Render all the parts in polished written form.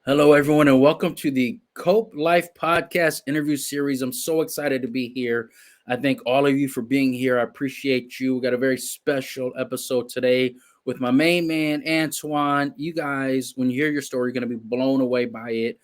Hello, everyone, and welcome to the Cope Life Podcast interview series. I'm so excited to be here. I thank all of you for being here. I appreciate you. We got a very special episode today with my main man, Antoine. You guys, when you hear your story, you're going to be blown away by it.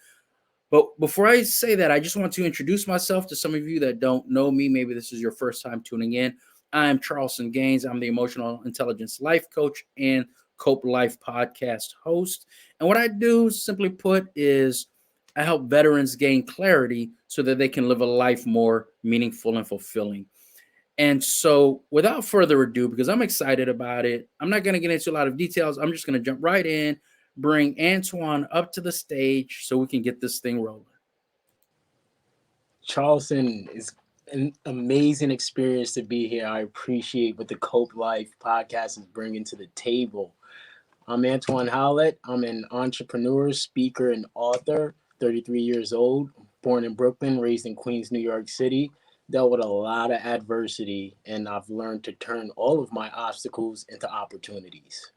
But before I say that, I just want to introduce myself to some of you that don't know me. Maybe this is your first time tuning in. I am Charleston Gaines. I'm the emotional intelligence life coach and Cope Life podcast host. And what I do, simply put, is I help veterans gain clarity so that they can live a life more meaningful and fulfilling. And so, without further ado, because I'm excited about it, I'm not going to get into a lot of details. I'm just going to jump right in, bring Antoine up to the stage so we can get this thing rolling. Charleston is an amazing experience to be here. I appreciate what the Cope Life podcast is bringing to the table. I'm Antione Howlett. I'm an entrepreneur, speaker, and author, 33 years old, born in Brooklyn, raised in Queens, New York City. Dealt with a lot of adversity, and I've learned to turn all of my obstacles into opportunities.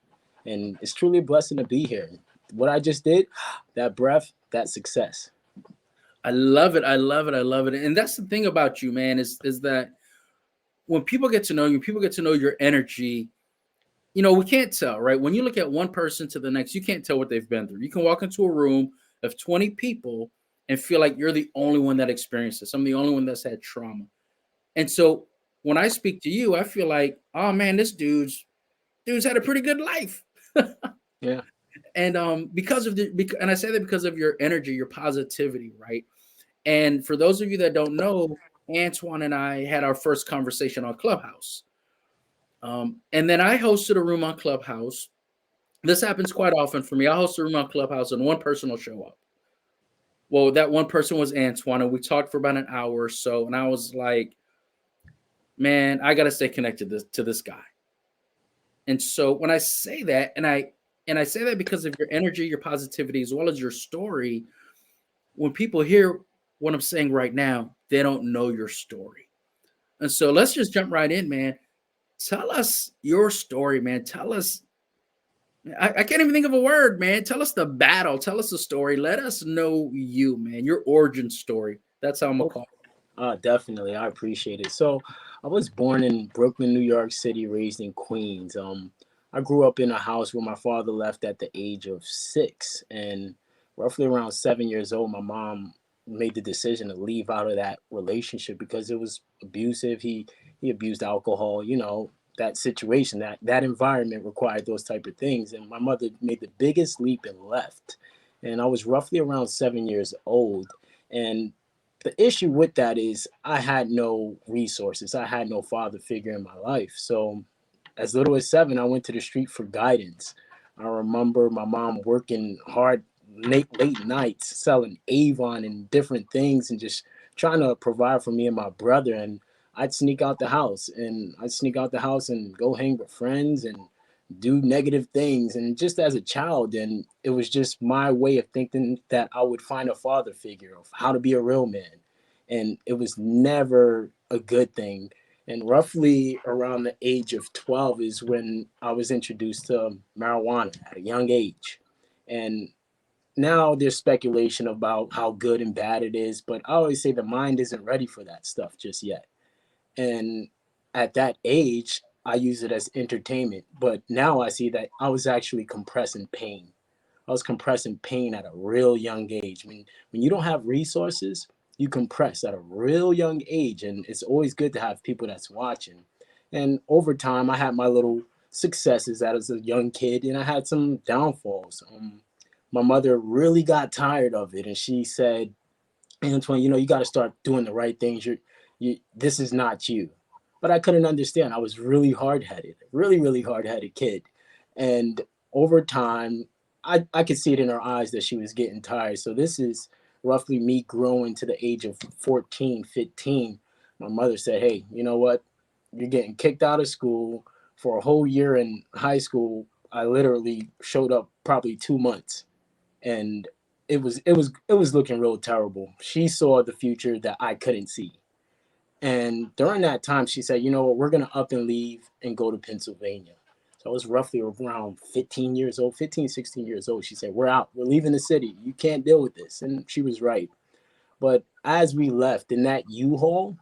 And it's truly a blessing to be here. What I just did, that breath, that success. I love it. I love it. I love it. And that's the thing about you, man, is that when people get to know you, people get to know your energy. We can't tell, right? When you look at one person to the next, you can't tell what they've been through. You can walk into a room of 20 people and feel like you're the only one that experienced this. I'm the only one that's had trauma. And so when I speak to you, I feel like, oh man, this dude's had a pretty good life. Yeah. And and I say that because of your energy, your positivity, right? And for those of you that don't know, Antoine and I had our first conversation on Clubhouse. And then I hosted a room on Clubhouse. This happens quite often for me. I host a room on Clubhouse and one person will show up. Well, that one person was Antoine, and we talked for about an hour or so. And I was like, man, I got to stay connected to this guy. And so when I say that, and I say that because of your energy, your positivity, as well as your story, when people hear what I'm saying right now, they don't know your story. And so let's just jump right in, man. Tell us your story, man. Tell us. I can't even think of a word, man. Tell us the battle. Tell us the story. Let us know you, man. Your origin story. That's how I'm gonna call it. Definitely. I appreciate it. So, I was born in Brooklyn, New York City, raised in Queens. I grew up in a house where my father left at the age of 6, and roughly around 7 years old, my mom made the decision to leave out of that relationship because it was abusive. He abused alcohol. That situation, that environment required those type of things, and my mother made the biggest leap and left. And I was roughly around 7 years old, and the issue with that is I had no resources. I had no father figure in my life. So as little as 7, I went to the street for guidance. I remember my mom working hard late nights, selling Avon and different things and just trying to provide for me and my brother. And I'd sneak out the house and go hang with friends and do negative things. And just as a child, and it was just my way of thinking that I would find a father figure of how to be a real man. And it was never a good thing. And roughly around the age of 12 is when I was introduced to marijuana at a young age. And now there's speculation about how good and bad it is, but I always say the mind isn't ready for that stuff just yet. And at that age, I use it as entertainment. But now I see that I was actually compressing pain. I was compressing pain at a real young age. When you don't have resources, you compress at a real young age. And it's always good to have people that's watching. And over time, I had my little successes as a young kid, and I had some downfalls. My mother really got tired of it, and she said, Antoine, you got to start doing the right things. This is not you. But I couldn't understand. I was really hard headed, really, really hard headed kid. And over time, I could see it in her eyes that she was getting tired. So this is roughly me growing to the age of 14, 15. My mother said, hey, you know what? You're getting kicked out of school for a whole year in high school. I literally showed up probably 2 months, and it was looking real terrible. She saw the future that I couldn't see. And during that time, she said, you know what, we're going to up and leave and go to Pennsylvania. So I was roughly around 15 years old, 15, 16 years old. She said, "We're out. We're leaving the city. You can't deal with this." And she was right. But as we left in that U-Haul,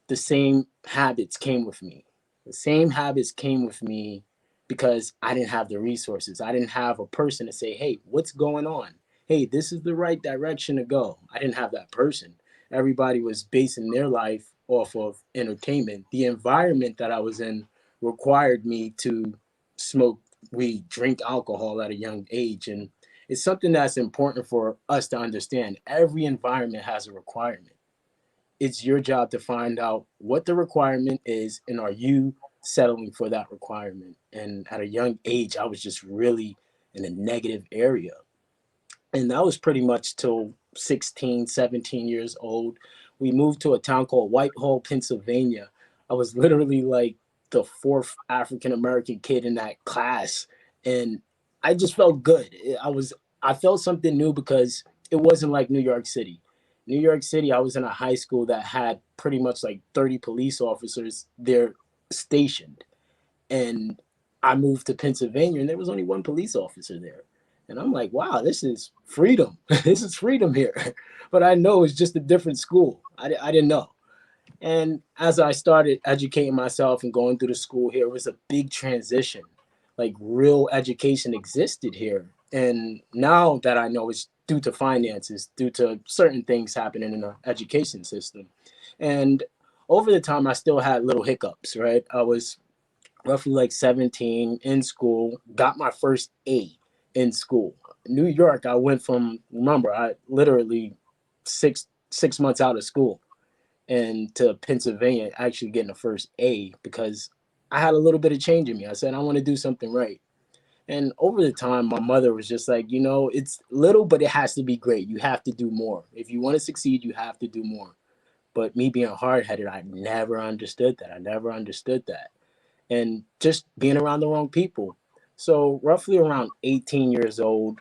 the same habits came with me. The same habits came with me because I didn't have the resources. I didn't have a person to say, "Hey, what's going on? Hey, this is the right direction to go." I didn't have that person. Everybody was basing their life off of entertainment. The environment that I was in required me to smoke weed, drink alcohol at a young age. And it's something that's important for us to understand. Every environment has a requirement. It's your job to find out what the requirement is and are you settling for that requirement. And at a young age, I was just really in a negative area. And that was pretty much till 16, 17 years old. We moved to a town called Whitehall, Pennsylvania. I was literally like the fourth African American kid in that class. And I just felt good. I felt something new because it wasn't like New York City. New York City, I was in a high school that had pretty much like 30 police officers there stationed. And I moved to Pennsylvania and there was only one police officer there. And I'm like, wow, this is freedom. This is freedom here. But I know it's just a different school. I didn't know. And as I started educating myself and going through the school here, it was a big transition. Like real education existed here. And now that I know it's due to finances, due to certain things happening in the education system. And over the time, I still had little hiccups, right? I was roughly like 17 in school, got my first A in school. New York, I went from, remember, I literally six months out of school and to Pennsylvania actually getting the first A because I had a little bit of change in me. I said, I want to do something right. And over the time, my mother was just like, it's little, but it has to be great. You have to do more. If you want to succeed, you have to do more. But me being hard headed, I never understood that. I never understood that. And just being around the wrong people. So, roughly around 18 years old,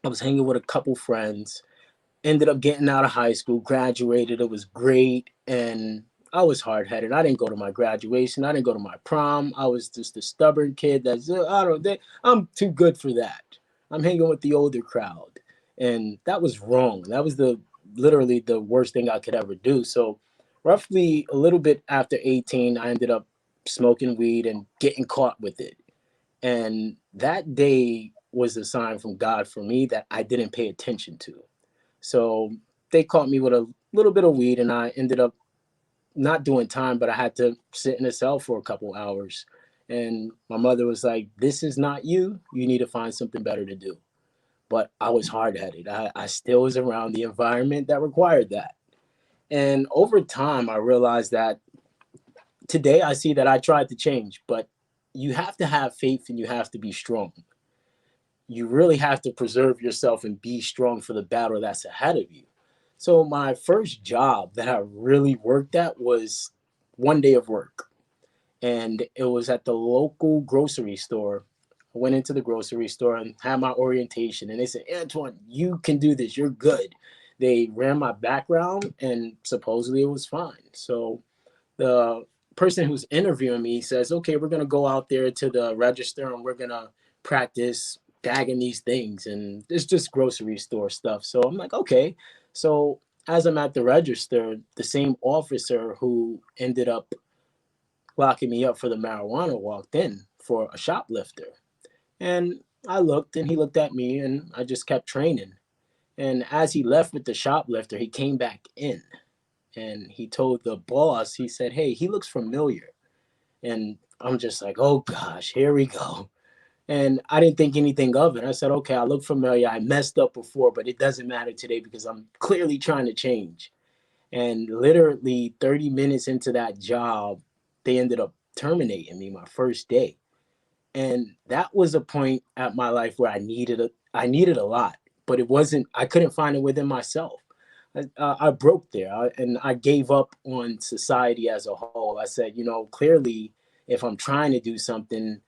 I was hanging with a couple friends, ended up getting out of high school, graduated. It was great. And I was hard headed. I didn't go to my graduation. I didn't go to my prom. I was just a stubborn kid that's, I'm too good for that. I'm hanging with the older crowd. And that was wrong. That was literally the worst thing I could ever do. So, roughly a little bit after 18, I ended up smoking weed and getting caught with it. And that day was a sign from God for me that I didn't pay attention to. So they caught me with a little bit of weed, and I ended up not doing time, but I had to sit in a cell for a couple hours. And my mother was like, "This is not you. You need to find something better to do." But I was hard headed. I still was around the environment that required that. And over time, I realized that today I see that I tried to change, but you have to have faith and you have to be strong. You really have to preserve yourself and be strong for the battle that's ahead of you. So my first job that I really worked at was one day of work, and it was at the local grocery store. I went into the grocery store and had my orientation, and they said, "Antoine, you can do this. You're good." They ran my background, and supposedly it was fine. So the person who's interviewing me says, "Okay, we're gonna go out there to the register and we're gonna practice bagging these things." And it's just grocery store stuff. So I'm like, okay. So as I'm at the register, the same officer who ended up locking me up for the marijuana walked in for a shoplifter. And I looked and he looked at me and I just kept training. And as he left with the shoplifter, he came back in and he told the boss, he said, "Hey, he looks familiar." And I'm just like, oh gosh, here we go. And I didn't think anything of it. I said, okay, I look familiar. I messed up before, but it doesn't matter today because I'm clearly trying to change. And literally 30 minutes into that job, they ended up terminating me my first day. And that was a point at my life where I needed a lot, but it wasn't, I couldn't find it within myself. I broke there and I gave up on society as a whole. I said, clearly, if I'm trying to do something,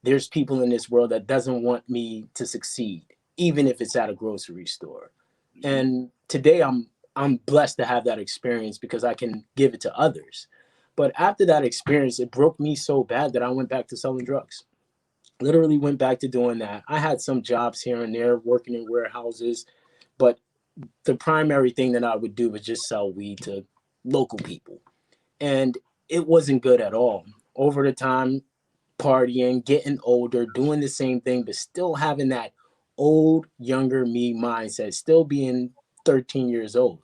there's people in this world that doesn't want me to succeed, even if it's at a grocery store. Mhm. And today I'm blessed to have that experience because I can give it to others. But after that experience, it broke me so bad that I went back to selling drugs. Literally went back to doing that. I had some jobs here and there, working in warehouses, but the primary thing that I would do was just sell weed to local people. And it wasn't good at all. Over the time, partying, getting older, doing the same thing, but still having that old, younger me mindset, still being 13 years old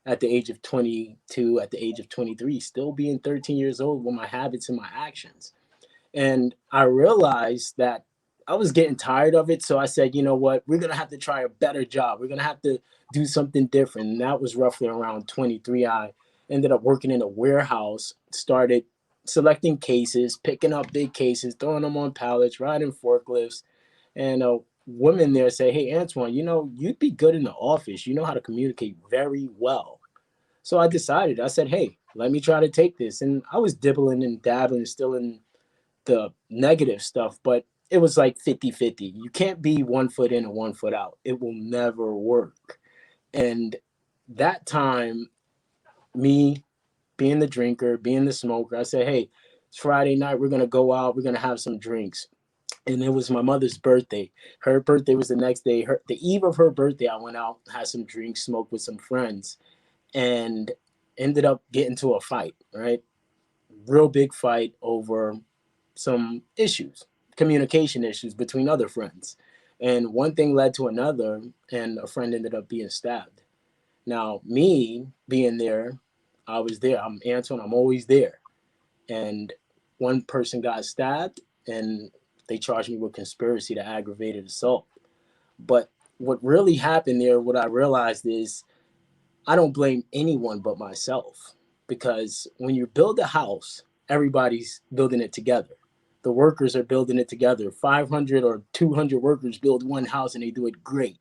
at the age of 22, at the age of 23, still being 13 years old with my habits and my actions. And I realized that I was getting tired of it. So I said, you know what? We're going to have to try a better job. We're going to have to do something different. And that was roughly around 23. I ended up working in a warehouse, started selecting cases, picking up big cases, throwing them on pallets, riding forklifts. And a woman there said, hey, Antoine, you know, you'd be good in the office. You know how to communicate very well. So I decided, I said, hey, let me try to take this. And I was dibbling and dabbling, still in the negative stuff, but it was like 50-50. You can't be 1 foot in and 1 foot out. It will never work. And that time, me being the drinker, being the smoker, I said, hey, it's Friday night. We're going to go out. We're going to have some drinks. And it was my mother's birthday. Her birthday was the next day. The eve of her birthday, I went out, had some drinks, smoked with some friends, and ended up getting to a fight, right? Real big fight over some issues, communication issues between other friends. And one thing led to another, and a friend ended up being stabbed. Now, me being there, I was there. I'm Antoine, I'm always there. And one person got stabbed, and they charged me with conspiracy to aggravated assault. But what really happened there, what I realized is I don't blame anyone but myself, because when you build a house, everybody's building it together. The workers are building it together. 500 or 200 workers build one house and they do it great.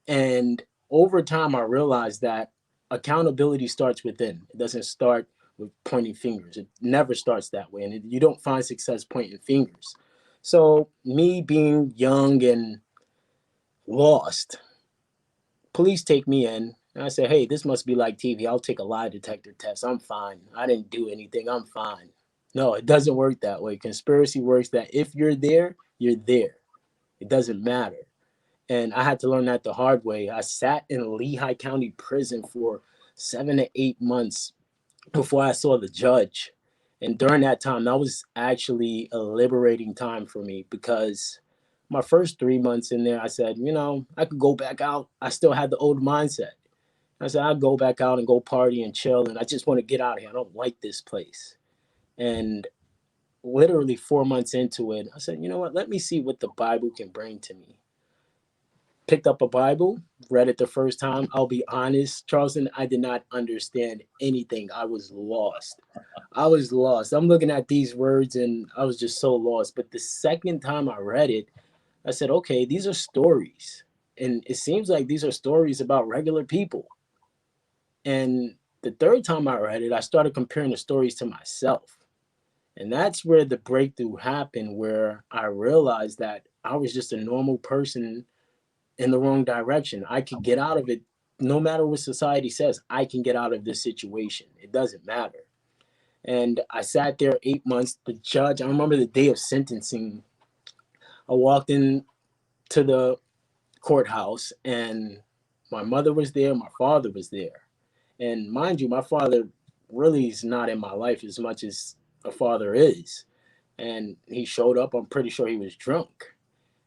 And over time, I realized that accountability starts within. It doesn't start with pointing fingers. It never starts that way. And you don't find success pointing fingers. So, me being young and lost, police take me in, and I say, hey, this must be like TV. I'll take a lie detector test. I'm fine. I didn't do anything. I'm fine. No, it doesn't work that way. Conspiracy works that if you're there, you're there. It doesn't matter. And I had to learn that the hard way. I sat in Lehigh County prison for 7 to 8 months before I saw the judge. And during that time, that was actually a liberating time for me, because my first 3 months in there, I said, you know, I could go back out. I still had the old mindset. I said, I'd go back out and go party and chill. And I just want to get out of here. I don't like this place. And literally 4 months into it, I said, you know what? Let me see what the Bible can bring to me. Picked up a Bible, read it the first time. I'll be honest, Charleston, I did not understand anything. I was lost. I was lost. I'm looking at these words and I was just so lost. But the second time I read it, I said, okay, these are stories. And it seems like these are stories about regular people. And the third time I read it, I started comparing the stories to myself. And that's where the breakthrough happened, where I realized that I was just a normal person in the wrong direction. I could get out of it no matter what society says. I can get out of this situation. It doesn't matter. And I sat there 8 months. The judge, I remember the day of sentencing, I walked in to the courthouse and my mother was there, my father was there. And mind you, my father really is not in my life as much as a father is. And he showed up, I'm pretty sure he was drunk.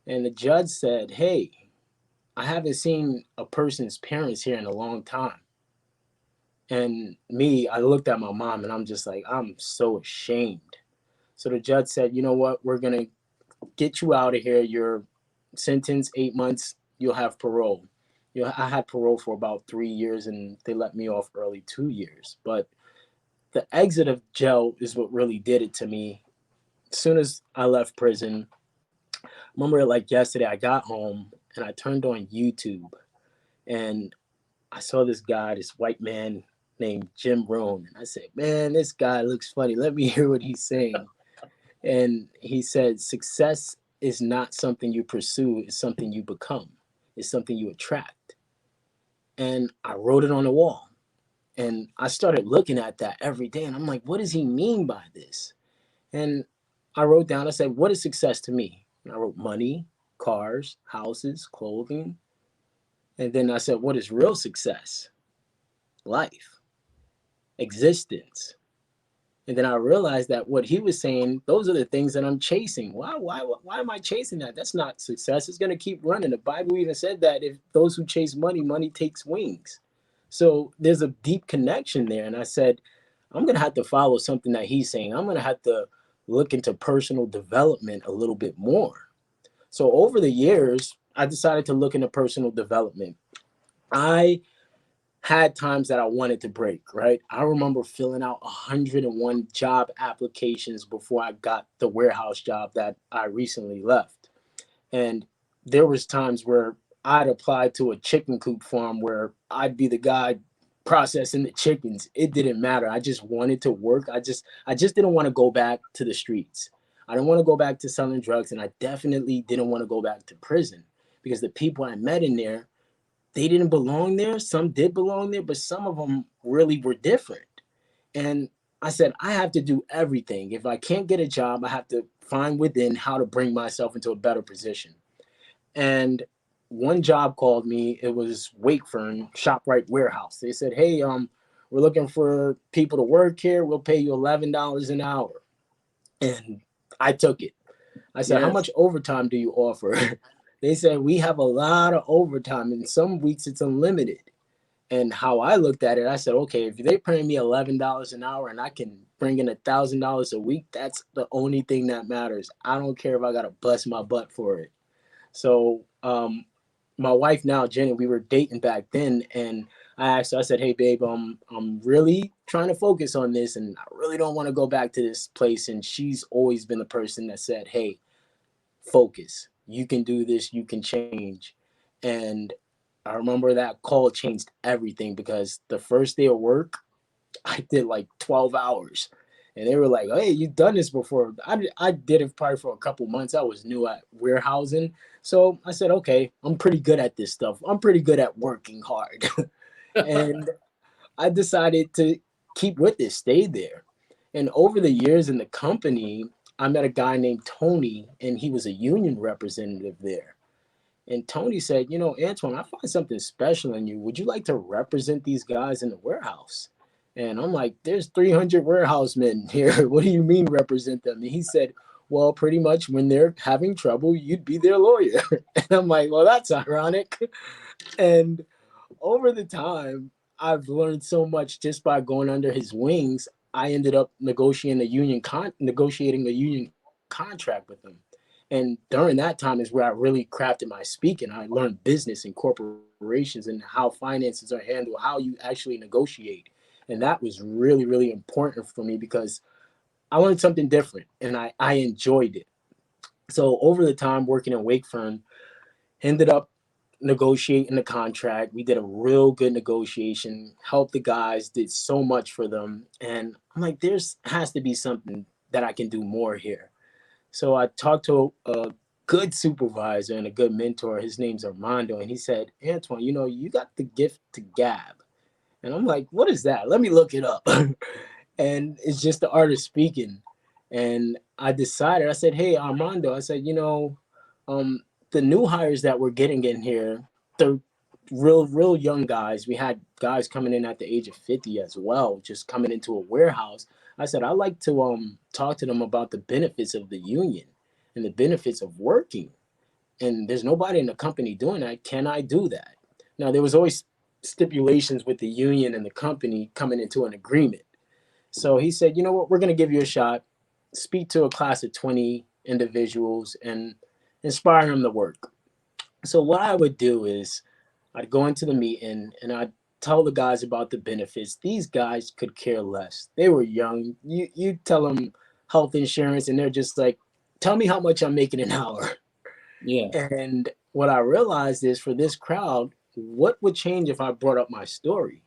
And the judge said, hey, I haven't seen a person's parents here in a long time. And me, I looked at my mom and I'm just like, I'm so ashamed. So the judge said, you know what? We're going to get you out of here. You're sentenced 8 months. You'll have parole. You know, I had parole for about 3 years and they let me off early 2 years. But the exit of jail is what really did it to me. As soon as I left prison, I remember like yesterday, I got home and I turned on YouTube and I saw this guy, this white man named Jim Rohn. And I said, man, this guy looks funny. Let me hear what he's saying. And he said, success is not something you pursue, it's something you become, it's something you attract. And I wrote it on the wall. And I started looking at that every day. And I'm like, what does he mean by this? And I wrote down, I said, what is success to me? And I wrote money, cars, houses, clothing. And then I said, what is real success? Life, existence. And then I realized that what he was saying, those are the things that I'm chasing. Why am I chasing that? That's not success. It's going to keep running. The Bible even said that if those who chase money, money takes wings. So there's a deep connection there. And I said, I'm going to have to follow something that he's saying. I'm going to have to look into personal development a little bit more. So over the years, I decided to look into personal development. I had times that I wanted to break, right? I remember filling out 101 job applications before I got the warehouse job that I recently left. And there was times where I'd apply to a chicken coop farm where I'd be the guy processing the chickens. It didn't matter. I just wanted to work. I just didn't want to go back to the streets. I didn't want to go back to selling drugs, and I definitely didn't want to go back to prison because the people I met in there, they didn't belong there. Some did belong there, but some of them really were different. And I said, I have to do everything. If I can't get a job, I have to find within how to bring myself into a better position. And one job called me. It was Wakefern ShopRite Warehouse. They said, "Hey, we're looking for people to work here. We'll pay you $11 an hour." And I took it. I said, "How Yes. much overtime do you offer?" They said, "We have a lot of overtime, and some weeks it's unlimited." And how I looked at it, I said, "Okay, if they're paying me $11 an hour and I can bring in $1,000 a week, that's the only thing that matters. I don't care if I gotta bust my butt for it." So my wife now, Jenny, we were dating back then, and I asked her, I said, "Hey, babe, I'm really trying to focus on this, and I really don't want to go back to this place." And she's always been the person that said, "Hey, focus. You can do this. You can change." And I remember that call changed everything because the first day of work, I did like 12 hours. And they were like, "Hey, you've done this before." I did it probably for a couple months. I was new at warehousing. So I said, "Okay, I'm pretty good at this stuff. I'm pretty good at working hard." And I decided to keep with it, stay there. And over the years in the company, I met a guy named Tony, and he was a union representative there. And Tony said, "Antoine, I find something special in you. Would you like to represent these guys in the warehouse?" And I'm like, "There's 300 warehouse men here. What do you mean represent them?" And he said, "Well, pretty much when they're having trouble, you'd be their lawyer." And I'm like, "Well, that's ironic." And over the time, I've learned so much just by going under his wings. I ended up negotiating a union contract with him. And during that time is where I really crafted my speaking. I learned business and corporations and how finances are handled, how you actually negotiate. And that was really, really important for me because I learned something different and I enjoyed it. So over the time working in Wakefern, ended up negotiating the contract. We did a real good negotiation, helped the guys, did so much for them. And I'm like, there's has to be something that I can do more here. So I talked to a good supervisor and a good mentor. His name's Armando. And he said, "Antoine, you got the gift to gab." And I'm like, "What is that? Let me look it up." And it's just the art of speaking. And I decided, I said, "Hey, Armando," I said, um, the new hires that we're getting in here, they're real young guys. We had guys coming in at the age of 50 as well, just coming into a warehouse. I said, "I'd like to talk to them about the benefits of the union and the benefits of working. And there's nobody in the company doing that. Can I do that?" Now there was always stipulations with the union and the company coming into an agreement. So he said, "You know what, we're going to give you a shot. Speak to a class of 20 individuals and inspire them to work." So what I would do is I'd go into the meeting and I'd tell the guys about the benefits. These guys could care less. They were young. You tell them health insurance and they're just like, "Tell me how much I'm making an hour." Yeah. And what I realized is for this crowd, what would change if I brought up my story?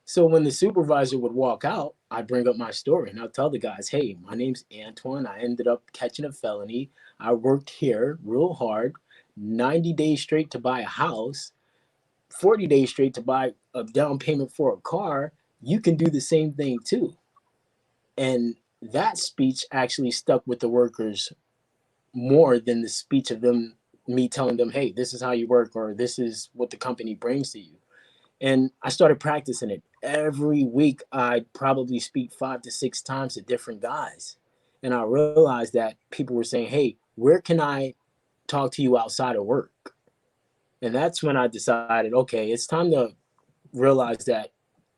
So when the supervisor would walk out, I'd bring up my story and I'll tell the guys, "Hey, my name's Antoine. I ended up catching a felony. I worked here real hard, 90 days straight to buy a house, 40 days straight to buy a down payment for a car. You can do the same thing too." And that speech actually stuck with the workers more than the speech of them, me telling them, hey, this is how you work, or this is what the company brings to you. And I started practicing it. Every week, I'd probably speak 5 to 6 times to different guys. And I realized that people were saying, hey, where can I talk to you outside of work? And that's when I decided, okay, it's time to realize that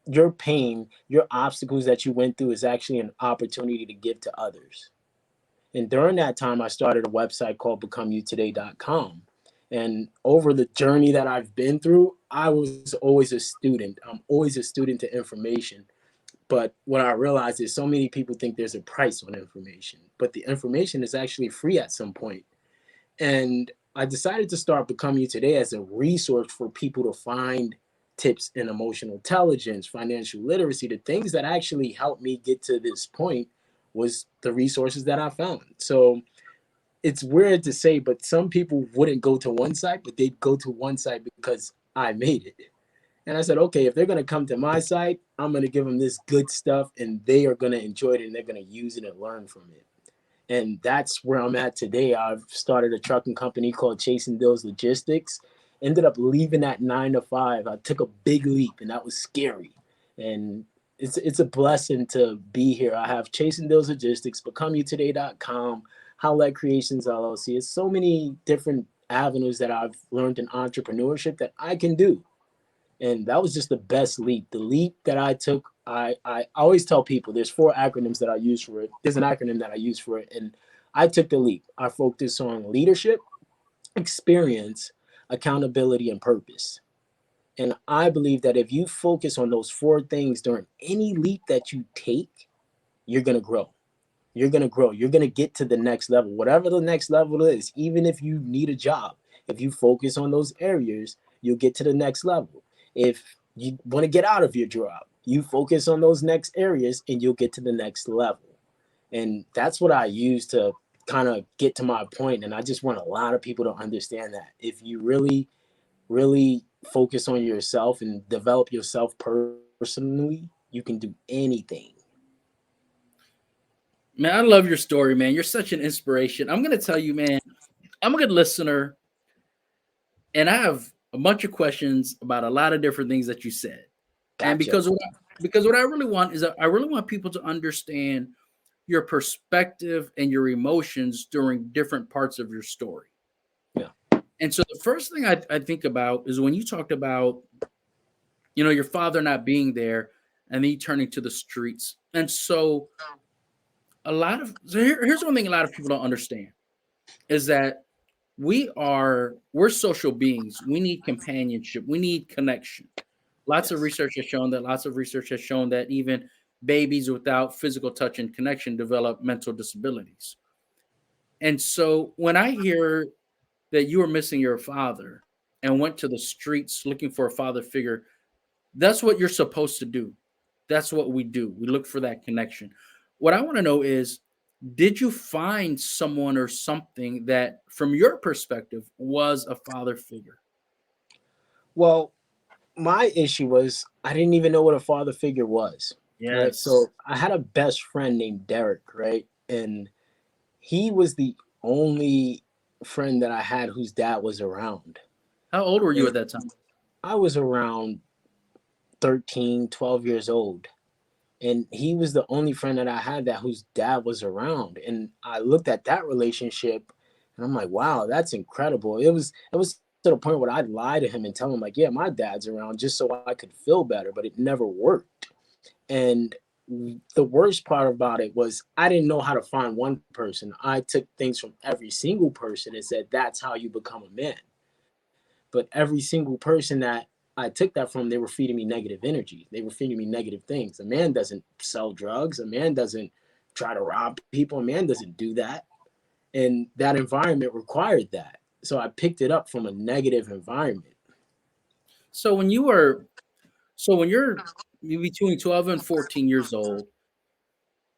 your pain, your obstacles that you went through is actually an opportunity to give to others. And during that time, I started a website called becomeyoutoday.com. And over the journey that I've been through, I was always a student. I'm always a student to information. But what I realized is so many people think there's a price on information, but the information is actually free at some point. And I decided to start Become You Today as a resource for people to find tips in emotional intelligence, financial literacy, the things that actually helped me get to this point was the resources that I found. So it's weird to say, but some people wouldn't go to one site, but they'd go to one site because I made it. And I said, okay, if they're going to come to my site, I'm going to give them this good stuff and they are going to enjoy it and they're going to use it and learn from it. And that's where I'm at today. I've started a trucking company called Chasing Deals Logistics. Ended up leaving that 9 to 5. I took a big leap, and that was scary. And it's a blessing to be here. I have Chasing Deals Logistics, BecomeYouToday.com, Howlett Creations LLC. It's so many different avenues that I've learned in entrepreneurship that I can do. And that was just the best leap. The leap that I took, I always tell people there's 4 acronyms that I use for it. There's an acronym that I use for it. And I took the leap. I focused on leadership, experience, accountability, and purpose. And I believe that if you focus on those 4 things during any leap that you take, you're going to grow. You're going to grow. You're going to get to the next level, whatever the next level is. Even if you need a job, if you focus on those areas, you'll get to the next level. If you want to get out of your job, you focus on those next areas and you'll get to the next level. And that's what I use to kind of get to my point. And I just want a lot of people to understand that if you really, really focus on yourself and develop yourself personally, you can do anything. Man, I love your story, man. You're such an inspiration. I'm gonna tell you, man, I'm a good listener, and I have a bunch of questions about a lot of different things that you said. And Gotcha. because what I really want is that I really want people to understand your perspective and your emotions during different parts of your story. Yeah. And so the first thing I think about is when you talked about, your father not being there and then you turning to the streets. And so here's one thing a lot of people don't understand is that we're social beings. We need companionship. We need connection. Yes. Lots of research has shown that even babies without physical touch and connection develop mental disabilities. And so when I hear that you were missing your father and went to the streets looking for a father figure, that's what you're supposed to do. That's what we do. We look for that connection. What I want to know is, did you find someone or something that, from your perspective, was a father figure? Well, my issue was I didn't even know what a father figure was. Right. Yes. So I had a best friend named Derek, right? And he was the only friend that I had whose dad was around. How old were you And at that time? I was around 13, 12 years old. And he was the only friend that I had that whose dad was around. And I looked at that relationship and I'm like, wow, that's incredible. It was to the point where I'd lie to him and tell him like, yeah, my dad's around just so I could feel better, but it never worked. And the worst part about it was I didn't know how to find one person. I took things from every single person and said, that's how you become a man. But every single person that I took that from, they were feeding me negative energy. They were feeding me negative things. A man doesn't sell drugs. A man doesn't try to rob people. A man doesn't do that. And that environment required that. So I picked it up from a negative environment. So when you're between 12 and 14 years old,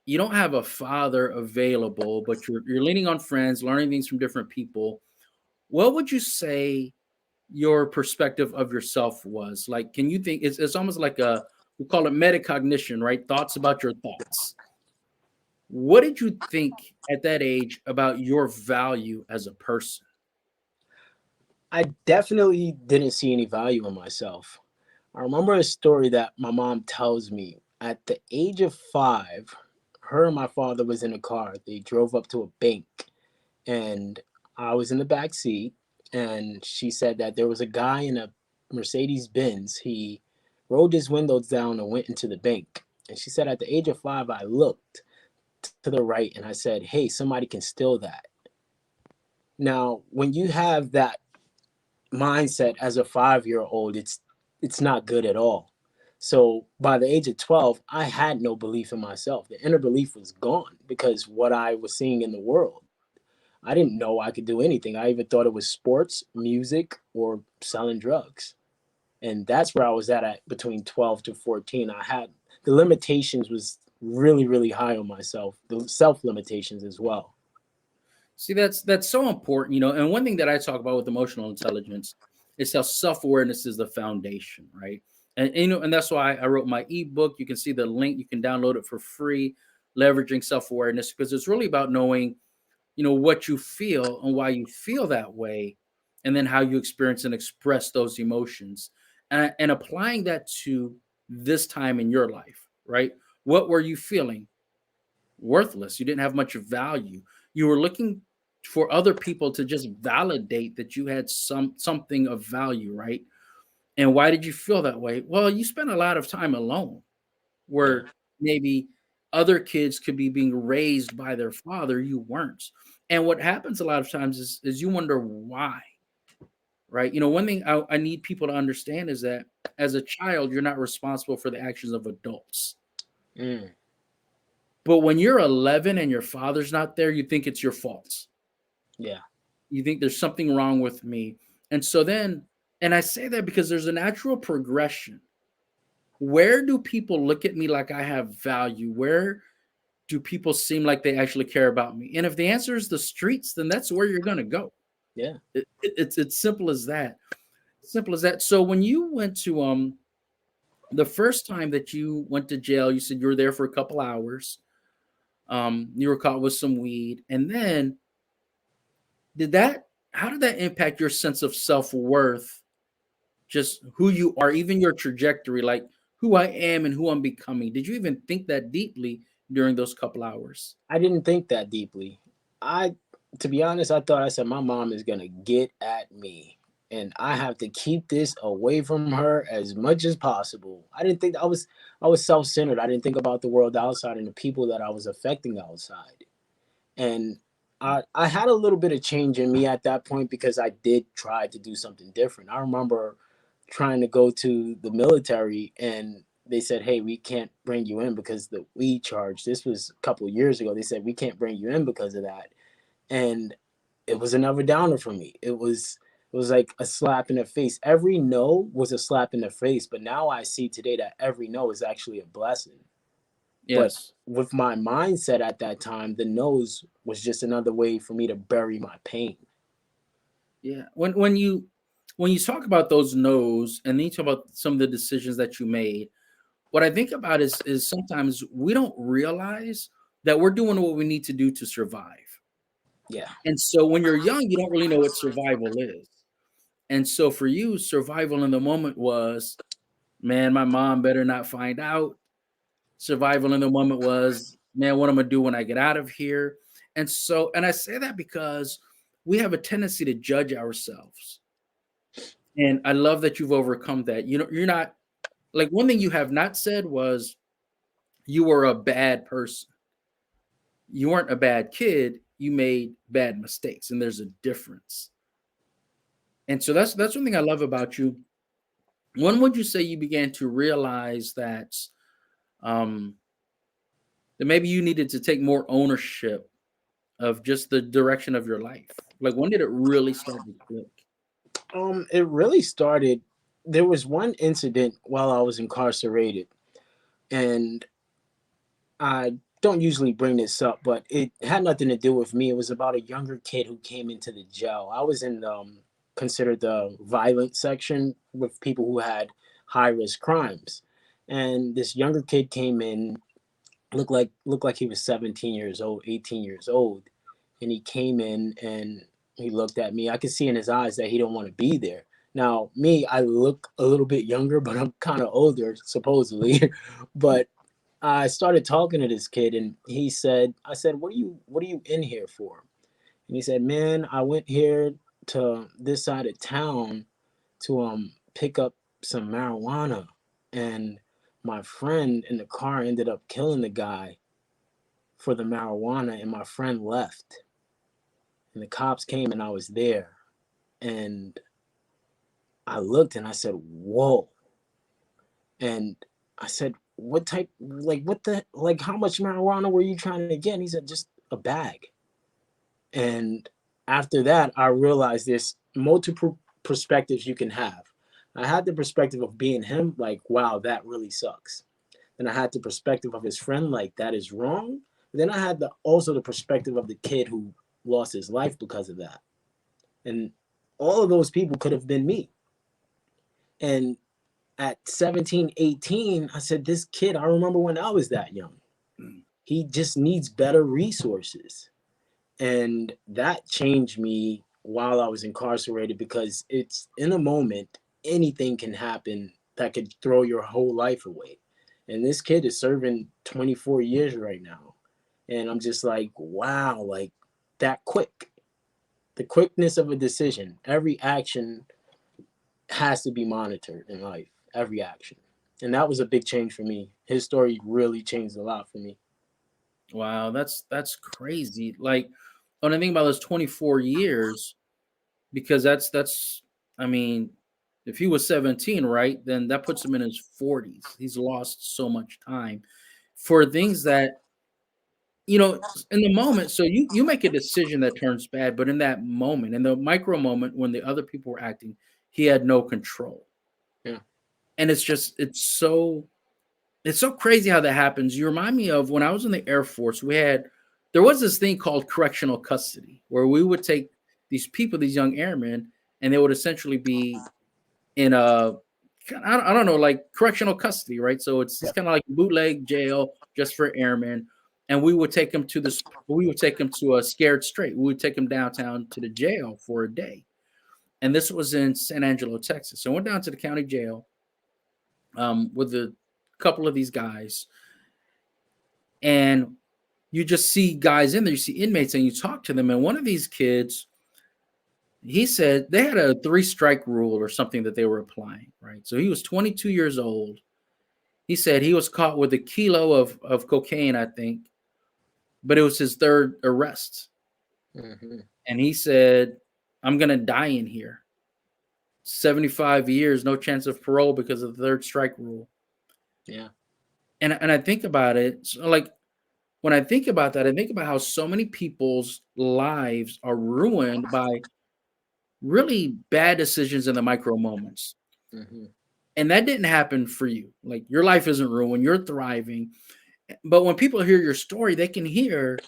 you don't have a father available, but you're leaning on friends, learning things from different people. What would you say your perspective of yourself was? Like, can you think, it's almost like we call it metacognition, right? Thoughts about your thoughts. What did you think at that age about your value as a person? I definitely didn't see any value in myself. I remember a story that my mom tells me. At the age of 5, her and my father was in a car. They drove up to a bank, and I was in the back seat. And she said that there was a guy in a Mercedes Benz. He rolled his windows down and went into the bank. And she said, at the age of 5, I looked to the right and I said, hey, somebody can steal that. Now, when you have that mindset as a 5-year old, it's not good at all. So by the age of 12, I had no belief in myself. The inner belief was gone because what I was seeing in the world. I didn't know I could do anything. I even thought it was sports, music, or selling drugs. And that's where I was at between 12 to 14. I had the limitations was really, really high on myself, the self limitations as well. See, that's so important, And one thing that I talk about with emotional intelligence is how self-awareness is the foundation, right? And that's why I wrote my ebook. You can see the link, you can download it for free, leveraging self-awareness, because it's really about knowing, what you feel and why you feel that way, and then how you experience and express those emotions, and applying that to this time in your life, right? What were you feeling? Worthless. You didn't have much value. You were looking for other people to just validate that you had something of value, right? And why did you feel that way? Well, you spent a lot of time alone, Yeah. where maybe other kids could be being raised by their father, you weren't. And what happens a lot of times is you wonder why, right? One thing I need people to understand is that as a child, you're not responsible for the actions of adults. Mm, But when you're 11 and your father's not there, you think it's your fault. yeah. You think there's something wrong with me. And so then, and I say that because there's a natural progression. Where do people look at me like I have value? Where do people seem like they actually care about me? And if the answer is the streets, then that's where you're going to go. Yeah. It's simple as that. Simple as that. So when you went to the first time that you went to jail, you said you were there for a couple hours. You were caught with some weed, and then did that? How did that impact your sense of self worth? Just who you are, even your trajectory, like who I am and who I'm becoming. Did you even think that deeply during those couple hours? I didn't think that deeply. I, to be honest, I thought I said my mom is gonna get at me, and I have to keep this away from her as much as possible. I didn't think I was self centered. I didn't think about the world outside and the people that I was affecting outside. And I had a little bit of change in me at that point because I did try to do something different. I remember trying to go to the military and they said, hey, we can't bring you in because the weed charge. This was a couple of years ago. They said we can't bring you in because of that. And it was another downer for me. It was like a slap in the face. Every no was a slap in the face, but now I see today that every no is actually a blessing. But Yes. with my mindset at that time, the nose was just another way for me to bury my pain. Yeah. When you talk about those no's and then you talk about some of the decisions that you made, what I think about is sometimes we don't realize that we're doing what we need to do to survive. Yeah. And so when you're young, you don't really know what survival is. And so for you, survival in the moment was, man, my mom better not find out. Survival in the moment was, man, what I'm gonna do when I get out of here. And so, and I say that because we have a tendency to judge ourselves. And I love that you've overcome that. You're not like one thing you have not said was you were a bad person. You weren't a bad kid. You made bad mistakes, and there's a difference. And so that's one thing I love about you. When would you say you began to realize um, that maybe you needed to take more ownership of just the direction of your life? Like when did it really start to click? It really started. There was one incident while I was incarcerated, and I don't usually bring this up, but it had nothing to do with me. It was about a younger kid who came into the jail. I was in considered the violent section with people who had high risk crimes, and this younger kid came in. looked like he was 17 years old, 18 years old, and he came in and he looked at me. I could see in his eyes that he don't want to be there. Now, me, I look a little bit younger, but I'm kind of older, supposedly. But I started talking to this kid, and I said, what are you in here for? And he said, man, I went here to this side of town to pick up some marijuana, and my friend in the car ended up killing the guy for the marijuana, and my friend left, and the cops came, and I was there, and I looked and I said, whoa. And I said, what type, like, what the, like, how much marijuana were you trying to get? And he said, just a bag. And after that, I realized there's multiple perspectives you can have. I had the perspective of being him, like, wow, that really sucks. Then I had the perspective of his friend, like, that is wrong. Then I had also the perspective of the kid who lost his life because of that. And all of those people could have been me. And at 17, 18, I said, this kid, I remember when I was that young. He just needs better resources. And that changed me while I was incarcerated, because it's in a moment, anything can happen that could throw your whole life away. And this kid is serving 24 years right now. And I'm just like, wow, like that quick. The quickness of a decision. Every action has to be monitored in life, every action. And that was a big change for me. His story really changed a lot for me. Wow, that's crazy. Like when I think about those 24 years, because that's I mean, if he was 17, right, then that puts him in his 40s. He's lost so much time for things that in the moment. So you make a decision that turns bad, but in that moment, in the micro moment when the other people were acting, he had no control. Yeah. And it's so crazy how that happens. You remind me of when I was in the Air Force. There was this thing called correctional custody, where we would take these people, these young airmen, and they would essentially be in I don't know, like correctional custody, right? So it's Yeah. kind of like bootleg jail just for airmen. And we would take them to a Scared Straight. We would take them downtown to the jail for a day. And this was in San Angelo, Texas. So I went down to the county jail with a couple of these guys, and you just see guys in there, you see inmates, and you talk to them. And one of these kids, he said they had a 3-strike rule or something that they were applying, right? So he was 22 years old. He said he was caught with a kilo of cocaine, I think, but it was his third arrest. Mm-hmm. And he said, I'm going to die in here. 75 years, no chance of parole because of the 3rd strike rule. Yeah. And I think about it, so like when I think about that, I think about how so many people's lives are ruined by really bad decisions in the micro moments. Mm-hmm. And that didn't happen for you. Like your life isn't ruined, you're thriving. But when people hear your story, they can hear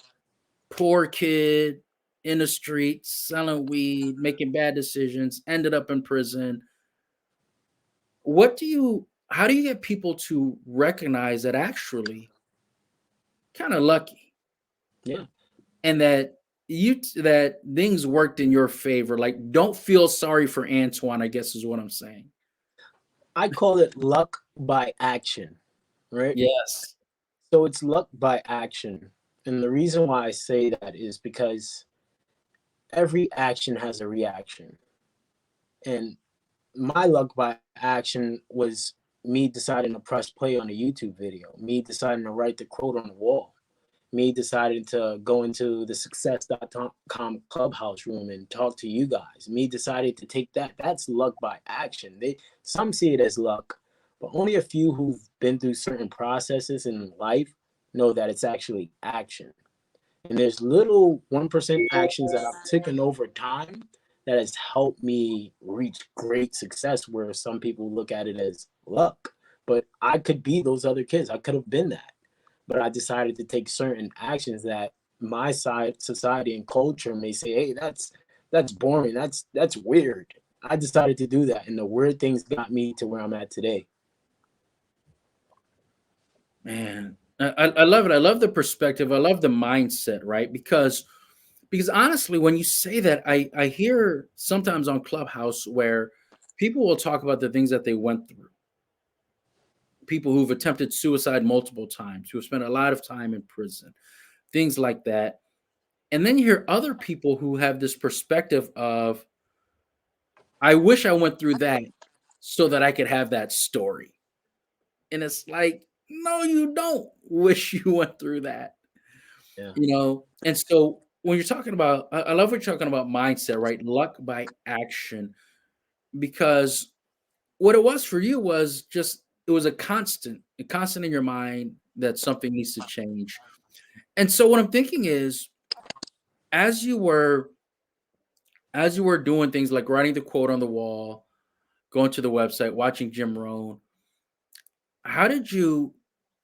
poor kid in the streets, selling weed, making bad decisions, ended up in prison. How do you get people to recognize that actually kind of lucky Yeah. and that things worked in your favor? Like, don't feel sorry for Antoine, I guess is what I'm saying. I call it luck by action, right? Yes. So it's luck by action. And the reason why I say that is because every action has a reaction. And my luck by action was me deciding to press play on a YouTube video, me deciding to write the quote on the wall, me deciding to go into the success.com clubhouse room and talk to you guys, me deciding to take that. That's luck by action. Some see it as luck, but only a few who've been through certain processes in life know that it's actually action. And there's little 1% actions that I've taken over time that has helped me reach great success, where some people look at it as luck. But I could be those other kids. I could have been that. But I decided to take certain actions that my side society and culture may say, hey, that's boring. That's weird. I decided to do that. And the weird things got me to where I'm at today. Man. I love it. I love the perspective. I love the mindset, right? Because honestly, when you say that, I hear sometimes on Clubhouse where people will talk about the things that they went through. People who've attempted suicide multiple times, who have spent a lot of time in prison, things like that. And then you hear other people who have this perspective of, I wish I went through that so that I could have that story. And it's like, no, you don't wish you went through that, Yeah. you know? And so when you're talking about, I love what you're talking about mindset, right? Luck by action, because what it was for you was just, it was a constant in your mind that something needs to change. And so what I'm thinking is, as you were as you were doing things like writing the quote on the wall, going to the website, watching Jim Rohn, how did you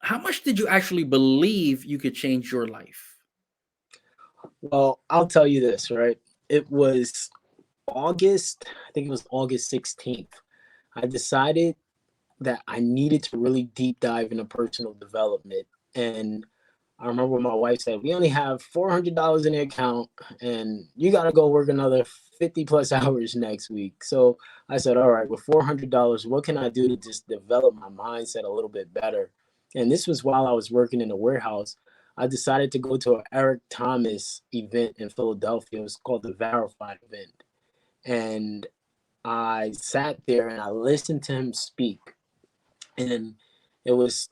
how much did you actually believe you could change your life? Well, I'll tell you this, right? It was August, I think it was August 16th. I decided that I needed to really deep dive into personal development. And I remember my wife said, we only have $400 in the account and you got to go work another 50 plus hours next week. So I said, all right, with $400, what can I do to just develop my mindset a little bit better? And this was while I was working in a warehouse. I decided to go to an Eric Thomas event in Philadelphia. It was called the Verified event. And I sat there and I listened to him speak. And it was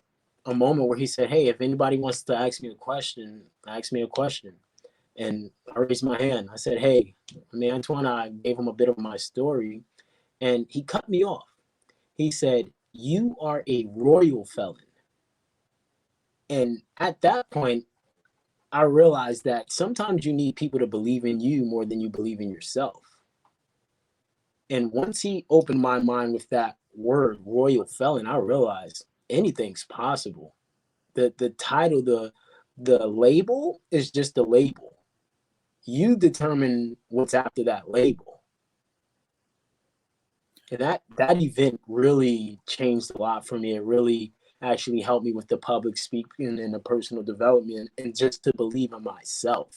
a moment where he said, hey, if anybody wants to ask me a question, ask me a question. And I raised my hand. I said, hey, Antoine, I gave him a bit of my story. And he cut me off. He said, you are a royal felon. And at that point, I realized that sometimes you need people to believe in you more than you believe in yourself. And once he opened my mind with that word, royal felon, I realized anything's possible. The title, the label is just a label. You determine what's after that label. And that event really changed a lot for me. It really actually helped me with the public speaking and the personal development and just to believe in myself.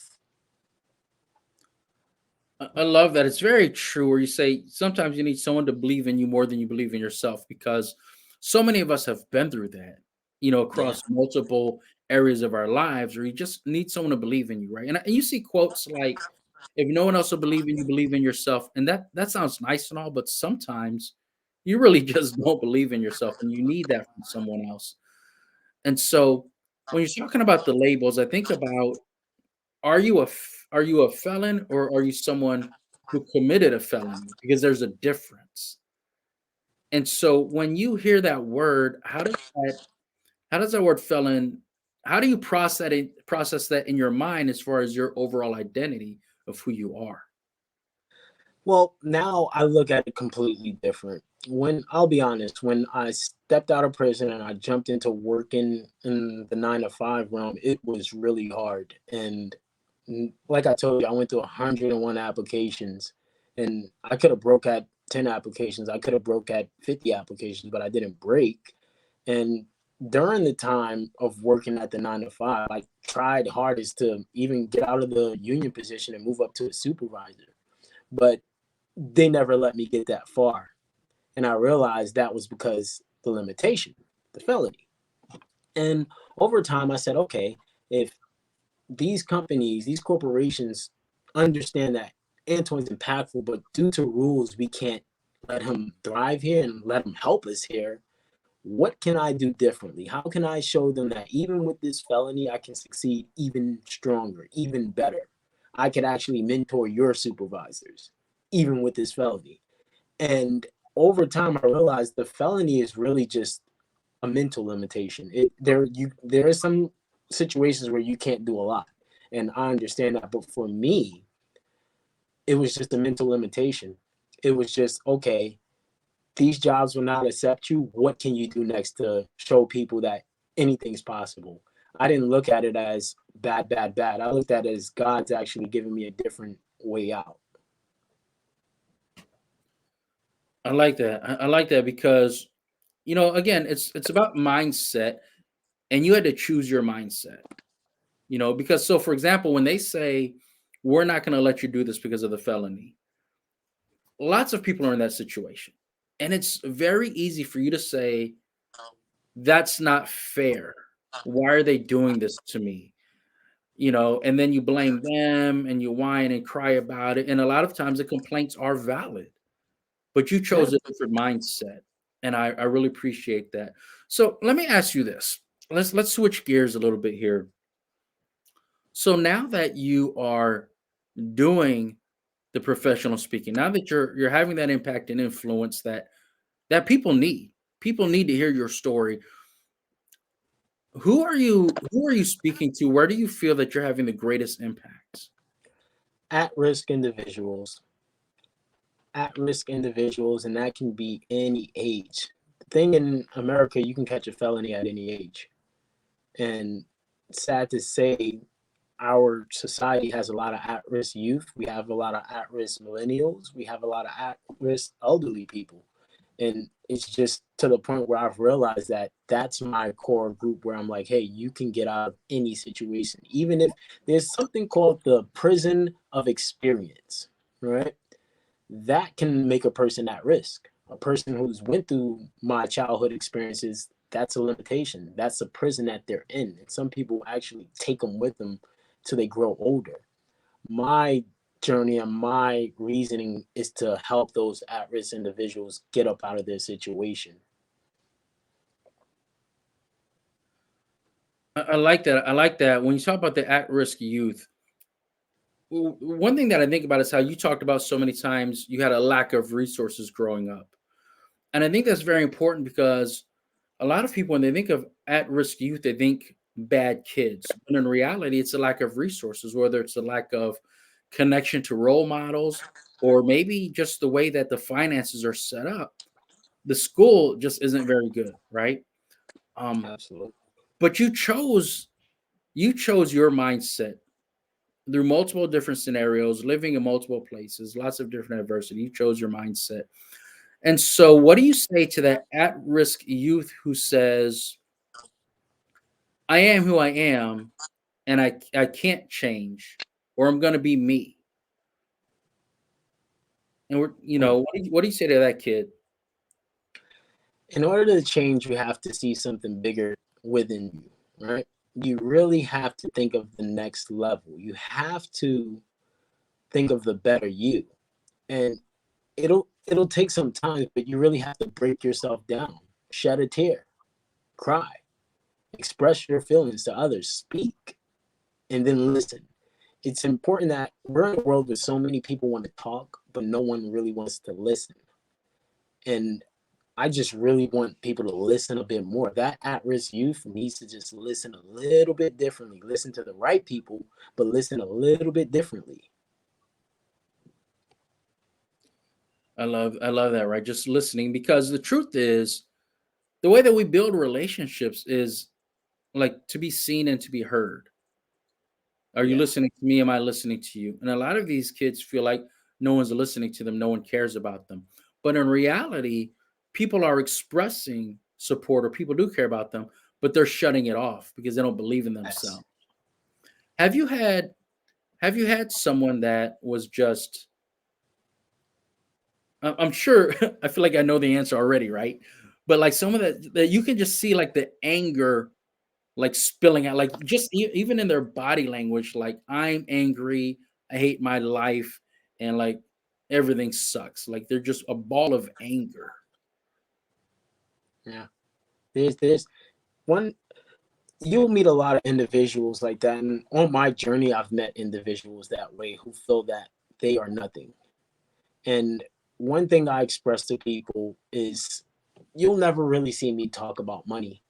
I love that. It's very true where you say sometimes you need someone to believe in you more than you believe in yourself, because so many of us have been through that, Yeah. across multiple areas of our lives where you just need someone to believe in you, right? And you see quotes like, if no one else will believe in you, believe in yourself. And that sounds nice and all, but sometimes you really just don't believe in yourself and you need that from someone else. And so when you're talking about the labels, I think about, are you a felon or are you someone who committed a felony? Because there's a difference. And so when you hear that word, how does that word felon, how do you process that in your mind as far as your overall identity of who you are? Well, now I look at it completely different. When I'll be honest, when I stepped out of prison and I jumped into working in the 9 to 5 realm, it was really hard. And like I told you, I went through 101 applications, and I could have broke at 10 applications. I could have broke at 50 applications, but I didn't break. And during the time of working at the 9 to 5, I tried hardest to even get out of the union position and move up to a supervisor. But they never let me get that far. And I realized that was because the limitation, the felony. And over time, I said, okay, if these companies, these corporations understand that Antoine's impactful, but due to rules, we can't let him thrive here and let him help us here. What can I do differently? How can I show them that even with this felony, I can succeed even stronger, even better? I could actually mentor your supervisors, even with this felony. And over time, I realized the felony is really just a mental limitation. There are some situations where you can't do a lot, and I understand that. But for me, it was just a mental limitation. It was just okay. These jobs will not accept you. What can you do next to show people that anything's possible? I didn't look at it as bad, bad, bad. I looked at it as God's actually giving me a different way out. I like that. I like that because, again, it's about mindset. and you had to choose your mindset. Because so for example, when they say we're not going to let you do this because of the felony, lots of people are in that situation. And it's very easy for you to say, that's not fair. Why are they doing this to me? And then you blame them and you whine and cry about it. And a lot of times the complaints are valid, but you Yeah. chose a different mindset. And I really appreciate that. So let me ask you this. Let's switch gears a little bit here. So now that you are doing the professional speaking, now that you're having that impact and influence that people need to hear your story. Who are you speaking to? Where do you feel that you're having the greatest impacts? At-risk individuals, at-risk individuals, and that can be any age. The thing in America, you can catch a felony at any age. And sad to say, our society has a lot of at-risk youth. We have a lot of at-risk millennials. We have a lot of at-risk elderly people. And it's just to the point where I've realized that that's my core group where I'm like, hey, you can get out of any situation. Even if there's something called the prison of experience, right? That can make a person at risk. A person who's went through my childhood experiences, that's a limitation. That's a prison that they're in. And some people actually take them with them till they grow older. My journey and my reasoning is to help those at-risk individuals get up out of their situation. I like that. I like that. When you talk about the at-risk youth, one thing that I think about is how you talked about so many times you had a lack of resources growing up. And I think that's very important because a lot of people, when they think of at-risk youth, they think bad kids. But in reality, it's a lack of resources, whether it's a lack of connection to role models or maybe just the way that the finances are set up. The school just isn't very good, right? Um, Absolutely. but you chose your mindset through multiple different scenarios, living in multiple places, lots of different adversity. You chose your mindset. And so, what do you say to that at risk youth who says, I am who I am and I can't change, or I'm going to be me? And Hmm. what do you say to that kid? In order to change, you have to see something bigger within you, right? You really have to think of the next level. You have to think of the better you. And it'll take some time, but you really have to break yourself down, shed a tear, cry, express your feelings to others, speak, and then listen. It's important that we're in a world where so many people want to talk, but no one really wants to listen. And I just really want people to listen a bit more. That at-risk youth needs to just listen a little bit differently. Listen to the right people, but listen a little bit differently. I love that, right? Just listening, because the truth is the way that we build relationships is like to be seen and to be heard. Are you Yeah, listening to me? Am I listening to you? And a lot of these kids feel like no one's listening to them, no one cares about them. But in reality, people are expressing support or people do care about them, but they're shutting it off because they don't believe in yes. themselves. Have you had have you had someone that was just I'm sure I feel like I know the answer already, right? But like someone that you can just see like the anger like spilling out, like just even in their body language, like I'm angry, I hate my life, and like everything sucks. Like they're just a ball of anger. Yeah. There's one you'll meet a lot of individuals like that. And on my journey, I've met individuals that way who feel that they are nothing. And one thing I express to people is you'll never really see me talk about money.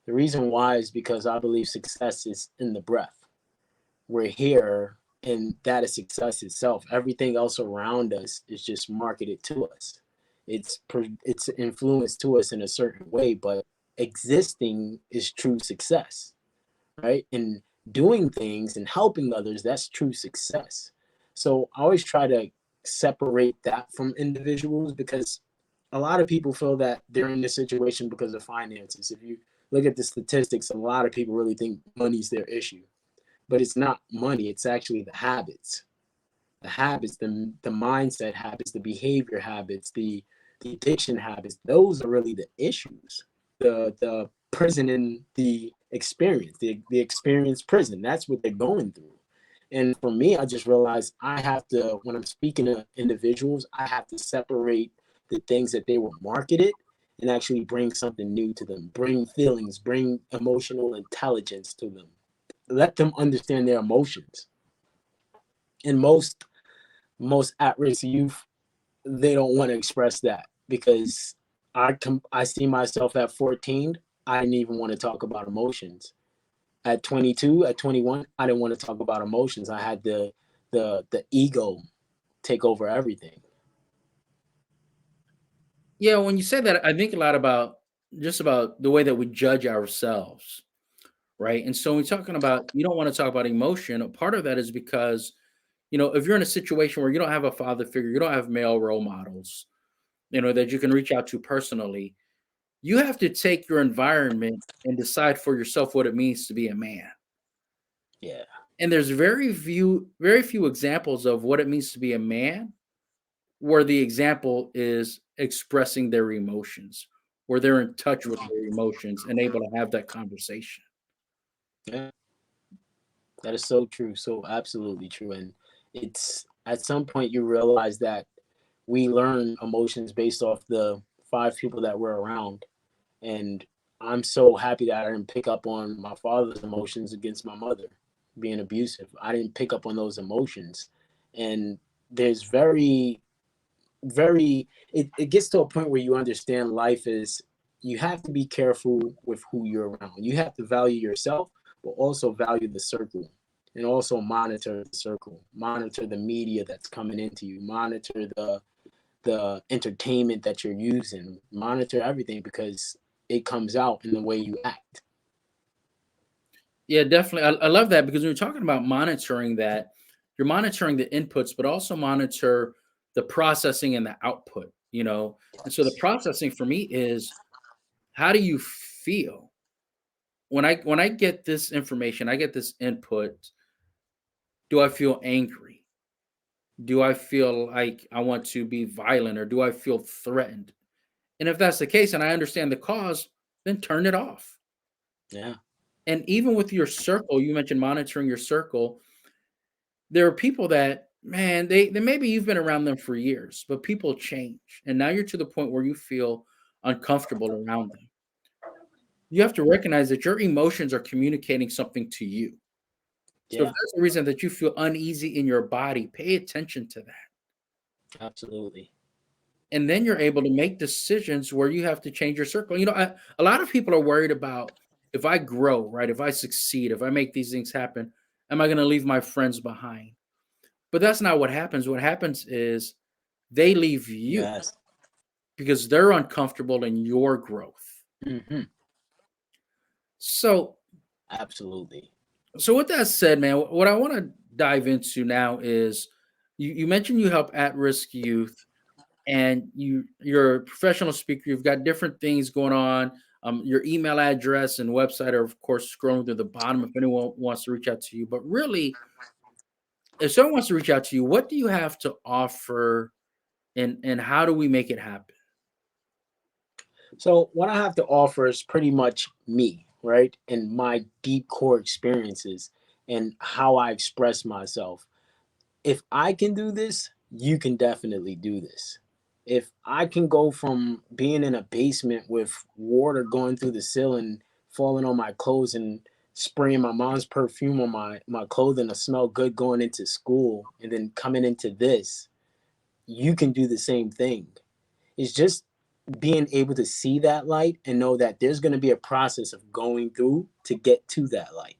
The reason why is because I believe success is in the breath. We're here, and that is success itself. Everything else around us is just marketed to us. It's influenced to us in a certain way, but existing is true success, right? And doing things and helping others, that's true success. So I always try to separate that from individuals because a lot of people feel that they're in this situation because of finances. If you look at the statistics. A lot of people really think money's their issue, but it's not money. It's actually the mindset habits, the behavior habits, the addiction habits. Those are really the issues. The prison and the experience, the experience prison. That's what they're going through. And for me, I just realized I have to, when I'm speaking to individuals, I have to separate the things that they were marketed and actually bring something new to them, bring feelings, bring emotional intelligence to them, let them understand their emotions. And most at-risk youth, they don't want to express that because I see myself at 14. I didn't even want to talk about emotions. At 22, at 21, I didn't want to talk about emotions. I had the ego take over everything. Yeah, when you say that, I think a lot about just about the way that we judge ourselves, right? And so when we're talking about you don't want to talk about emotion, a part of that is because, if you're in a situation where you don't have a father figure, you don't have male role models, that you can reach out to personally, you have to take your environment and decide for yourself what it means to be a man. Yeah. And there's very few examples of what it means to be a man where the example is expressing their emotions, where they're in touch with their emotions and able to have that conversation. Yeah. That is so true. So absolutely true. And it's at some point you realize that we learn emotions based off the five people that we're around. And I'm so happy that I didn't pick up on my father's emotions against my mother being abusive. I didn't pick up on those emotions. And there's it gets to a point where you understand life is you have to be careful with who you're around. You have to value yourself, but also value the circle and also monitor the circle, monitor the media that's coming into you, monitor the entertainment that you're using, monitor everything because it comes out in the way you act. Yeah, definitely. I love that because when you're talking about monitoring that, you're monitoring the inputs, but also monitor the processing and the output, And so the processing for me is how do you feel when I get this information, I get this input, do I feel angry? Do I feel like I want to be violent or do I feel threatened? And if that's the case and I understand the cause, then turn it off. Yeah. And even with your circle, you mentioned monitoring your circle. There are people that, man, they maybe you've been around them for years, but people change. And now you're to the point where you feel uncomfortable around them. You have to recognize that your emotions are communicating something to you. So if Yeah. there's a reason that you feel uneasy in your body, pay attention to that. Absolutely. And then you're able to make decisions where you have to change your circle. A lot of people are worried about if I grow, right? If I succeed, if I make these things happen, am I going to leave my friends behind? But that's not what happens. What happens is they leave you Yes. because they're uncomfortable in your growth. Hmm. So, Absolutely. so with that said, man, what I want to dive into now is you mentioned you help at-risk youth and you're a professional speaker. You've got different things going on. Your email address and website are, of course, scrolling to the bottom if anyone wants to reach out to you. But really, if someone wants to reach out to you, what do you have to offer, and how do we make it happen? So what I have to offer is pretty much me, right? And my deep core experiences and how I express myself. If I can do this, you can definitely do this. If I can go from being in a basement with water going through the ceiling, falling on my clothes and spraying my mom's perfume on my clothing to smell good going into school and then coming into this, you can do the same thing. It's just being able to see that light and know that there's going to be a process of going through to get to that light.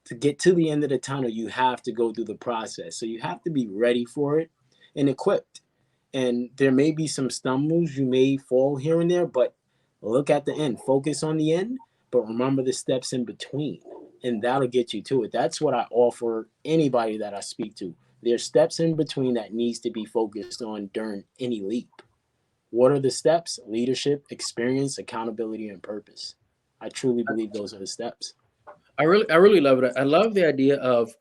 To get to the end of the tunnel, you have to go through the process. So you have to be ready for it and equipped. And there may be some stumbles, you may fall here and there, but look at the end. Focus on the end, but remember the steps in between. And that'll get you to it. That's what I offer anybody that I speak to. There's steps in between that needs to be focused on during any leap. What are the steps? Leadership, experience, accountability, and purpose. I truly believe those are the steps. I really love it. I love the idea of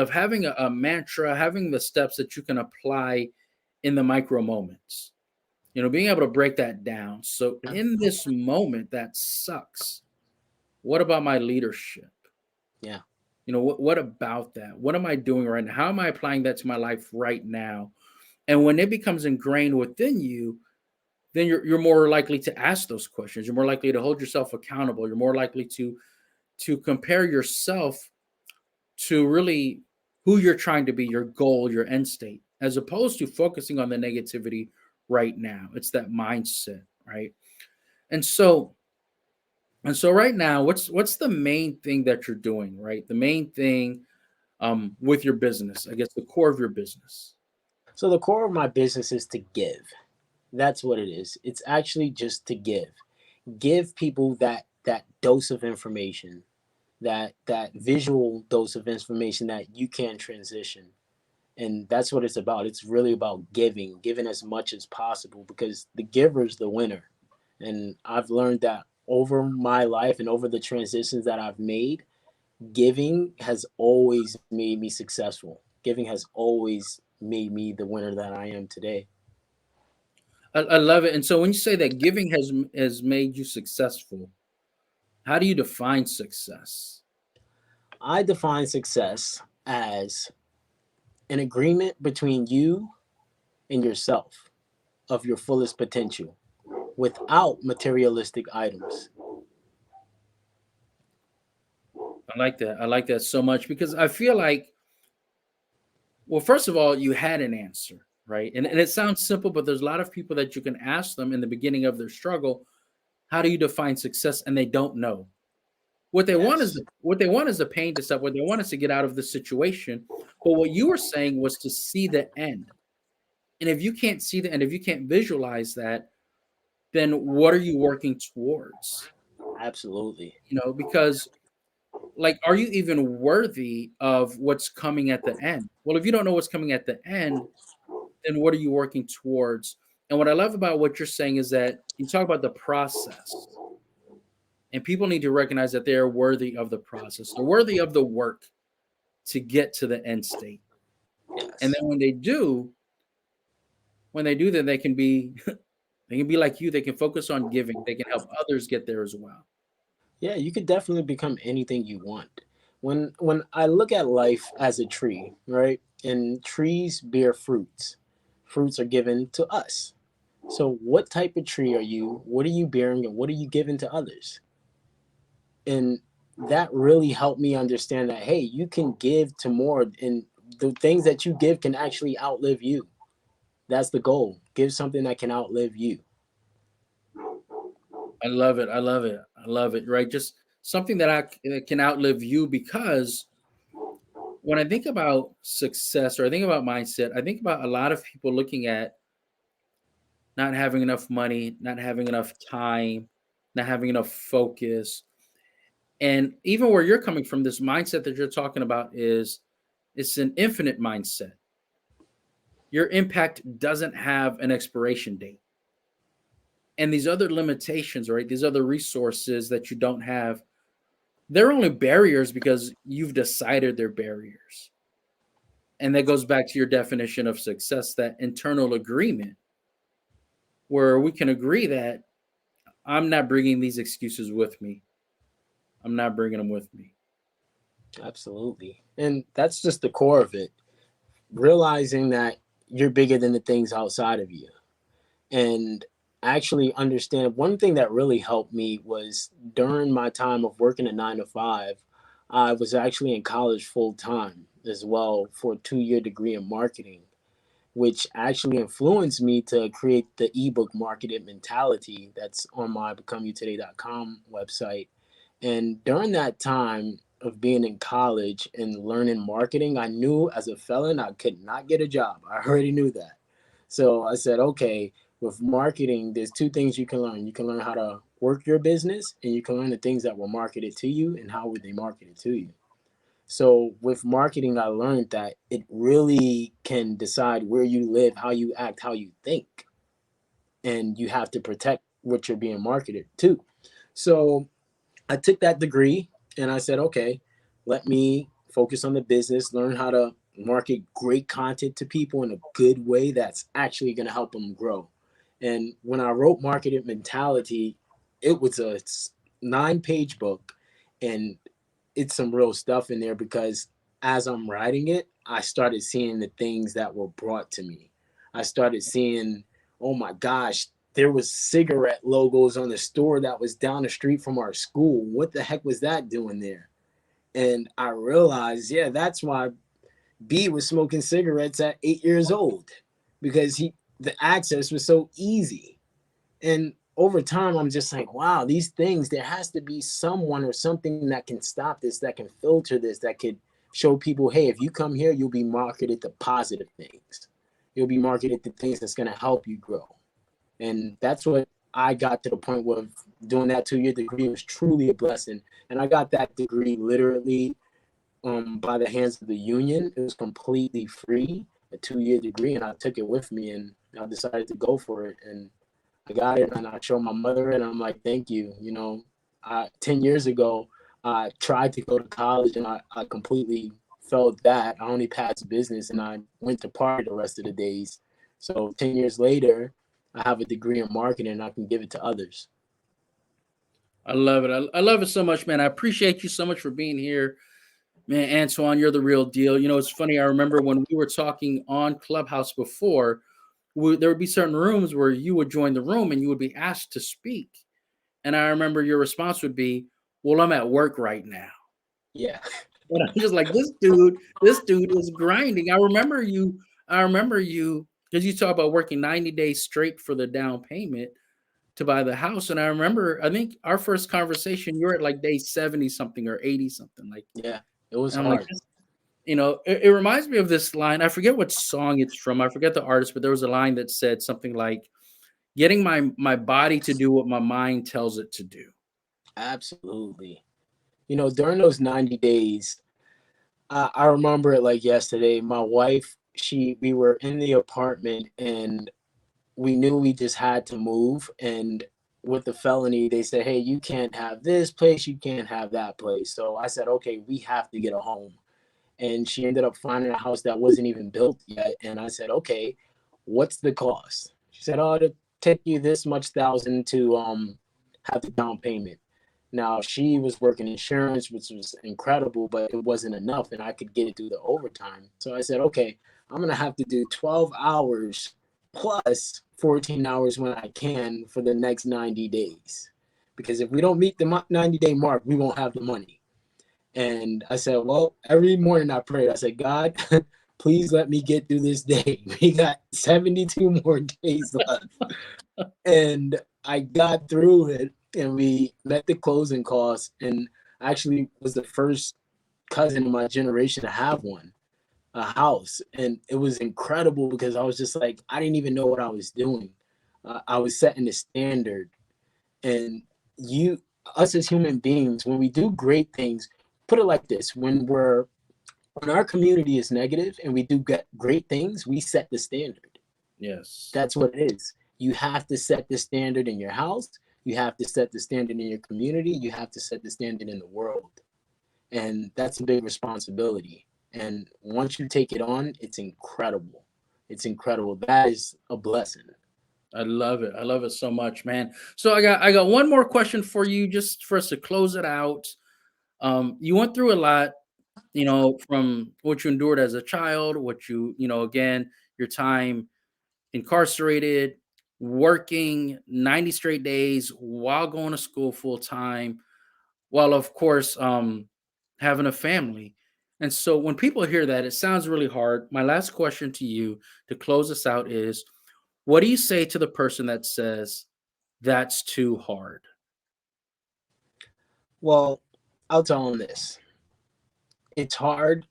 having a mantra, having the steps that you can apply in the micro moments. Being able to break that down. So Yeah. in this moment that sucks, what about my leadership? Yeah. What about that? What am I doing right now? How am I applying that to my life right now? And when it becomes ingrained within you, then you're more likely to ask those questions. You're more likely to hold yourself accountable. You're more likely to compare yourself to really who you're trying to be, your goal, your end state, as opposed to focusing on the negativity right now. It's that mindset, right? And so right now, what's the main thing that you're doing, right? The main thing with your business, I guess the core of your business. So the core of my business is to give. That's what it is. It's actually just to give. Give people that dose of information, that visual dose of information that you can transition. And that's what it's about. It's really about giving as much as possible, because the giver's the winner. And I've learned that over my life and over the transitions that I've made, giving has always made me successful. Giving has always made me the winner that I am today. I love it. And so when you say that giving has made you successful, how do you define success? I define success as an agreement between you and yourself of your fullest potential without materialistic items. I like that. I like that so much because I feel like, well, first of all, you had an answer, right? And it sounds simple, but there's a lot of people that you can ask them in the beginning of their struggle, how do you define success? And they don't know. Yes, What they want is the pain to stop. What they want is to get out of the situation. But what you were saying was to see the end. And if you can't see the end, if you can't visualize that, then what are you working towards? absolutely. Because like, are you even worthy of what's coming at the end? Well, if you don't know what's coming at the end, then what are you working towards? And what I love about what you're saying is that you talk about the process, and people need to recognize that they are worthy of the process. They're worthy of the work to get to the end state. And Yes. then when they do that, they can be they can be like you. They can focus on giving. They can help others get there as well. Yeah, you could definitely become anything you want. When I look at life as a tree, right? And trees bear fruits. Fruits are given to us. So what type of tree are you? What are you bearing and what are you giving to others? And that really helped me understand that, hey, you can give to more, and the things that you give can actually outlive you. That's the goal. Give something that can outlive you. I love it. I love it. I love it. Right, just something that can outlive you. Because when I think about success or I think about mindset, I think about a lot of people looking at not having enough money, not having enough time, not having enough focus. And even where you're coming from, this mindset that you're talking about is it's an infinite mindset. Your impact doesn't have an expiration date. And these other limitations, right? These other resources that you don't have, they're only barriers because you've decided they're barriers. And that goes back to your definition of success, that internal agreement where we can agree that I'm not bringing these excuses with me. I'm not bringing them with me. Absolutely. And that's just the core of it. Realizing that you're bigger than the things outside of you. And actually understand one thing that really helped me was during my time of working a 9 to 5, I was actually in college full time as well for a 2 year degree in marketing, which actually influenced me to create the ebook marketing mentality that's on my becomeyoutoday.com website. And during that time of being in college and learning marketing, I knew as a felon I could not get a job. I already knew that. So I said, okay, with marketing, there's two things you can learn. You can learn how to work your business, and you can learn the things that were marketed to you and how were they marketed to you. So with marketing, I learned that it really can decide where you live, how you act, how you think, and you have to protect what you're being marketed to. So I took that degree and I said, okay, let me focus on the business, learn how to market great content to people in a good way that's actually going to help them grow. And when I wrote Marketing Mentality, it was a 9-page book, and it's some real stuff in there because as I'm writing it, I started seeing the things that were brought to me. I started seeing, oh my gosh, there was cigarette logos on the store that was down the street from our school. What the heck was that doing there? And I realized, yeah, that's why B was smoking cigarettes at 8 years old, because the access was so easy. And over time, I'm just like, wow, these things, there has to be someone or something that can stop this, that can filter this, that could show people, hey, if you come here, you'll be marketed to positive things. You'll be marketed to things that's going to help you grow. And that's what I got to the point where doing that 2-year degree was truly a blessing. And I got that degree literally by the hands of the union. It was completely free, a 2-year degree, and I took it with me, and I decided to go for it. And I got it, and I showed my mother, and I'm like, thank you. 10 years ago, I tried to go to college, and I completely failed that. I only passed business, and I went to party the rest of the days. So 10 years later, I have a degree in marketing, and I can give it to others. I love it. I love it so much, man. I appreciate you so much for being here. Man, Antoine, you're the real deal. It's funny. I remember when we were talking on Clubhouse before, there would be certain rooms where you would join the room and you would be asked to speak. And I remember your response would be, well, I'm at work right now. Yeah. And I'm just like, this dude is grinding. I remember you, because you talk about working 90 days straight for the down payment to buy the house. And I remember, I think our first conversation, you were at like day 70 something or 80 something. Like, Yeah. It was and I'm like, hard. it reminds me of this line. I forget what song it's from. I forget the artist, but there was a line that said something like, getting my body to do what my mind tells it to do. Absolutely. During those 90 days, I remember it like yesterday. My wife, we were in the apartment, and we knew we just had to move. And with the felony, they said, hey, you can't have this place, you can't have that place. So I said, okay, we have to get a home. And she ended up finding a house that wasn't even built yet. And I said, okay, what's the cost? She said, oh, it'll take you this much thousand to have the down payment. Now she was working insurance, which was incredible, but it wasn't enough, and I could get it through the overtime. So I said, okay, I'm gonna have to do 12 hours plus 14 hours when I can for the next 90 days, because if we don't meet the 90-day mark, we won't have the money. And I said, well, every morning I prayed. I said, God, please let me get through this day. We got 72 more days left. And I got through it, and we met the closing costs, and actually was the first cousin in my generation to have a house. And it was incredible because I was just like, I didn't even know what I was doing. I was setting the standard. And you, us as human beings, when we do great things, put it like this: when our community is negative and we do get great things, we set the standard. Yes. That's what it is. You have to set the standard in your house. You have to set the standard in your community. You have to set the standard in the world. And that's a big responsibility. And once you take it on, it's incredible. It's incredible. That is a blessing. I love it. I love it so much, man. So I got one more question for you, just for us to close it out. You went through a lot, from what you endured as a child, what again, your time incarcerated, working 90 straight days while going to school full time, while of course having a family. And so when people hear that, it sounds really hard. My last question to you to close us out is, what do you say to the person that says that's too hard? Well, I'll tell them this: it's hard.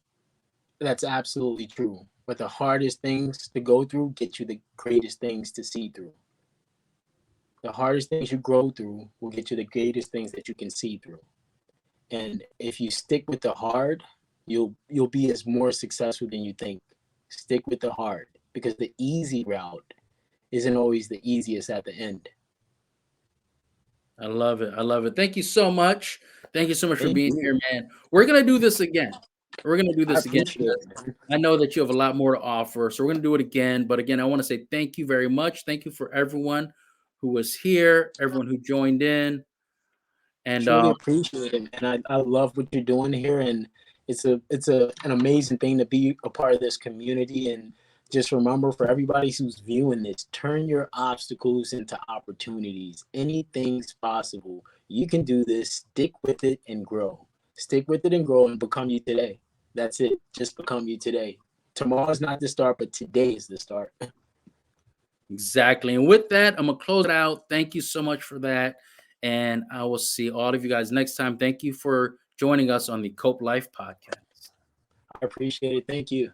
That's absolutely true. But the hardest things to go through get you the greatest things to see through. The hardest things you grow through will get you the greatest things that you can see through. And if you stick with the hard, you'll be as more successful than you think. Stick with the hard, because the easy route isn't always the easiest at the end. I love it. I love it. Thank you so much. Thank you so much for Thank being you. here, man. We're gonna do this again. We're gonna do I this again appreciate because it, man. I know that you have a lot more to offer. So we're gonna do it again. But again, I want to say thank you very much. Thank you for everyone who was here, everyone who joined in, and Truly appreciate it, and I love what you're doing here, and it's an amazing thing to be a part of this community. And just remember, for everybody who's viewing this, turn your obstacles into opportunities. Anything's possible. You can do this. Stick with it and grow. Stick with it and grow and become you today. That's it. Just become you today. Tomorrow's not the start, but today is the start. exactly. And with that, I'm gonna close it out. Thank you so much for that, and I will see all of you guys next time. Thank you for joining us on the Cope Life podcast. I appreciate it. Thank you.